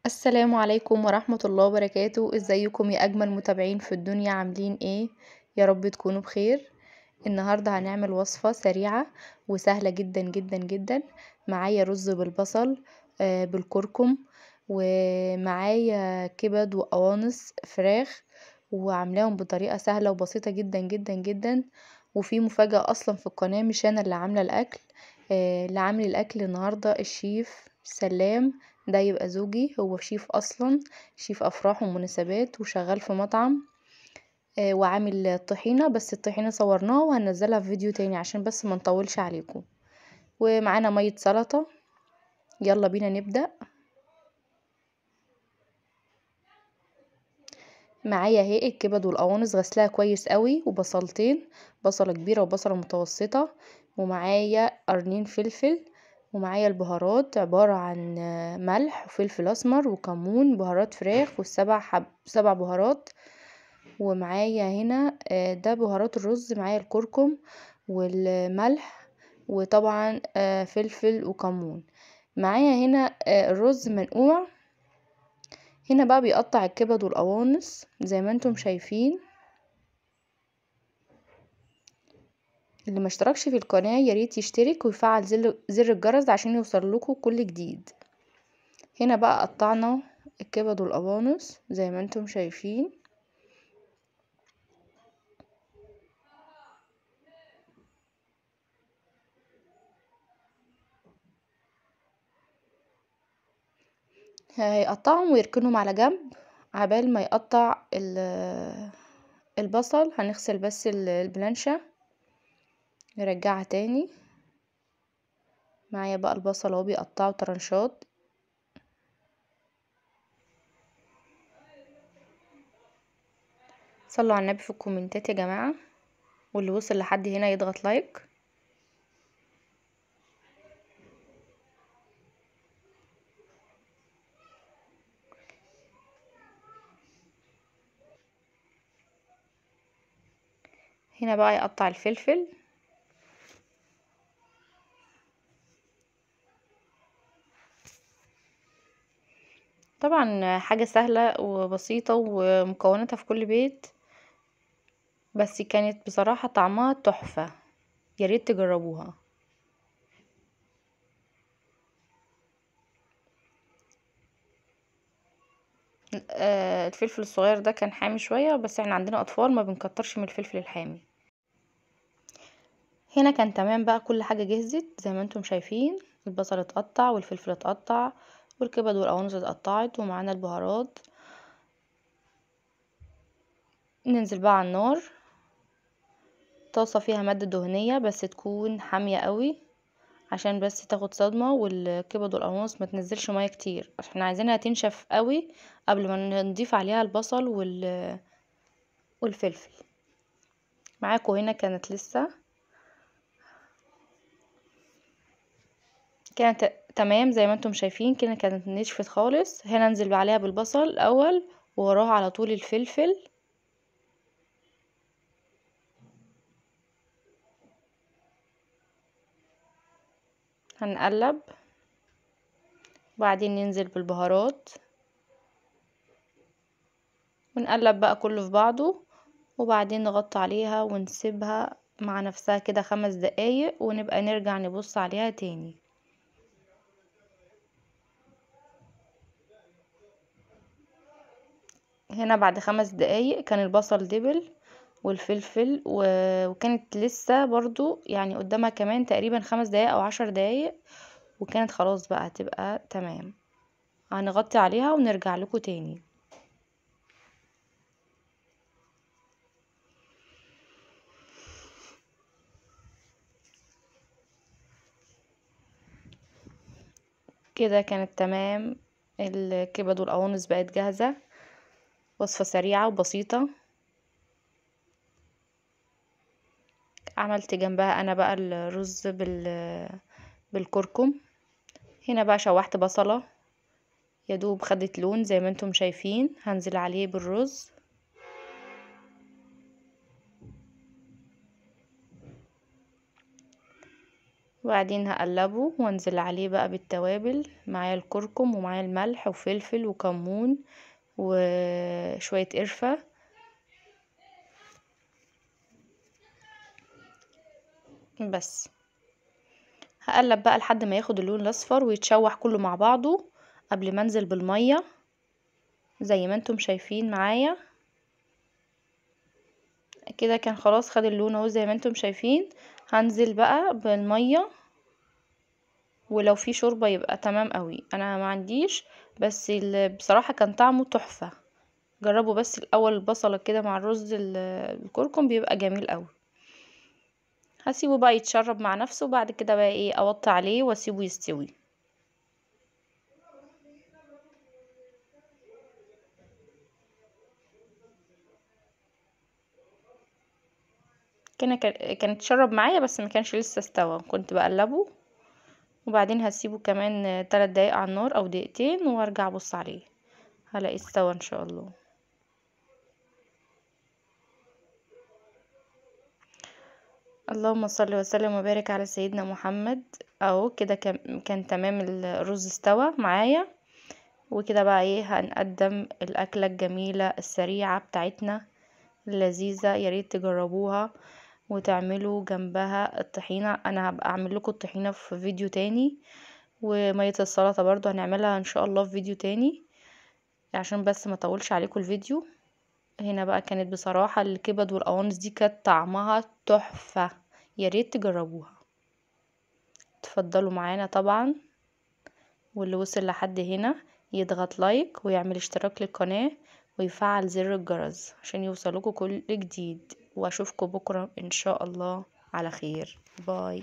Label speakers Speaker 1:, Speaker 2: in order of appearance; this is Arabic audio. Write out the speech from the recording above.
Speaker 1: السلام عليكم ورحمة الله وبركاته، ازيكم يا أجمل متابعين في الدنيا؟ عاملين ايه؟ يا رب تكونوا بخير. النهاردة هنعمل وصفة سريعة وسهلة جدا جدا جدا. معايا رز بالبصل بالكركم، ومعايا كبد وقوانص فراخ، وعاملاهم بطريقة سهلة وبسيطة جدا جدا جدا. وفي مفاجأة أصلا في القناة، مش أنا اللي عاملة الأكل. اللي عامل الأكل النهاردة الشيف سلام. ده يبقى زوجي، هو شيف اصلا، شيف افراح ومناسبات وشغال في مطعم. وعامل طحينة، بس الطحينة صورناها وهنزلها في فيديو تاني عشان بس ما نطولش عليكم. ومعانا مية سلطة. يلا بينا نبدأ. معايا اهي الكبد والقوانص غسلها كويس قوي، وبصلتين، بصلة كبيرة وبصلة متوسطة، ومعايا قرنين فلفل، ومعايا البهارات عبارة عن ملح وفلفل اسمر وكمون، بهارات فراخ سبع بهارات. ومعايا هنا ده بهارات الرز، معايا الكركم والملح، وطبعا فلفل وكمون. معايا هنا الرز منقوع. هنا بقى بيقطع الكبد والقوانص زي ما انتم شايفين. اللي ما اشتركش في القناة ياريت يشترك ويفعل زر الجرس عشان يوصل لكم كل جديد. هنا بقى قطعنا الكبد والقوانص زي ما انتم شايفين. هيقطعهم ويركنهم على جنب عبال ما يقطع البصل. هنغسل بس البلانشة، نرجعها تاني. معايا بقى البصل اهو بيقطعه طرنشات. صلوا على النبي في الكومنتات يا جماعة، واللي وصل لحد هنا يضغط لايك. هنا بقى يقطع الفلفل. طبعا حاجة سهلة وبسيطة ومكوناتها في كل بيت، بس كانت بصراحة طعمها تحفة. ياريت تجربوها. الفلفل الصغير ده كان حامي شوية، بس احنا عندنا اطفال ما بنكترش من الفلفل الحامي. هنا كان تمام بقى، كل حاجة جهزت زي ما انتم شايفين. البصل اتقطع والفلفل اتقطع والكبد والقوانص اتقطعت، ومعانا البهارات. ننزل بقى على النار. طاسة فيها مادة دهنية بس تكون حامية قوي، عشان بس تاخد صدمة، والكبد والقوانص ما تنزلش مية كتير، احنا عايزينها تنشف قوي قبل ما نضيف عليها البصل والفلفل. معاكم هنا كانت تمام زي ما انتم شايفين كده، كانت نشفت خالص. هنا انزل عليها بالبصل الاول، ووراها على طول الفلفل. هنقلب، وبعدين ننزل بالبهارات، ونقلب بقى كله في بعضه، وبعدين نغطي عليها ونسيبها مع نفسها كده 5 دقايق، ونبقى نرجع نبص عليها تاني. هنا بعد 5 دقايق كان البصل دبل والفلفل وكانت لسه برضو يعني قدامها كمان تقريبا 5 دقايق او 10 دقايق، وكانت خلاص بقى هتبقى تمام. هنغطي عليها ونرجع لكم تاني. كده كانت تمام. الكبد والقوانص بقت جاهزة. وصفة سريعة وبسيطة. عملت جنبها انا بقى الرز بالكركم. هنا بقى شوحت بصلة يدوب خدت لون زي ما انتم شايفين. هنزل عليه بالرز. وبعدين هقلبه وانزل عليه بقى بالتوابل، معايا الكركم ومعايا الملح وفلفل وكمون وشوية قرفة. بس هقلب بقى لحد ما ياخد اللون الاصفر ويتشوح كله مع بعضه قبل ما انزل بالمية زي ما انتم شايفين معايا كده. كان خلاص خد اللون اهو زي ما انتم شايفين. هنزل بقى بالمية، ولو في شوربة يبقى تمام قوي، انا ما عنديش، بس بصراحة كان طعمه تحفة. جربوا بس الاول البصلة كده مع الرز الكركم بيبقى جميل قوي. هسيبه بقى يتشرب مع نفسه، وبعد كده بقى ايه اوطي عليه واسيبه يستوي. كان اتشرب معايا بس ما كانش لسه استوى، كنت بقلبه. وبعدين هسيبه كمان 3 دقايق على النار او دقيقتين وارجع ابص عليه، هلاقيه استوى ان شاء الله. اللهم صل وسلم وبارك على سيدنا محمد. اهو كده كان تمام، الرز استوى معايا. وكده بقى ايه هنقدم الاكله الجميله السريعه بتاعتنا اللذيذه. يا ريت تجربوها وتعملوا جنبها الطحينه. انا هبقى اعمل لكم الطحينه في فيديو تاني، وميه السلطه برضو هنعملها ان شاء الله في فيديو تاني عشان بس ما اطولش عليكم الفيديو. هنا بقى كانت بصراحه الكبد والقوانص دي كانت طعمها تحفه، يا ريت تجربوها. تفضلوا معانا طبعا، واللي وصل لحد هنا يضغط لايك ويعمل اشتراك للقناة ويفعل زر الجرس عشان يوصلكوا كل جديد. واشوفكم بكرة ان شاء الله على خير. باي.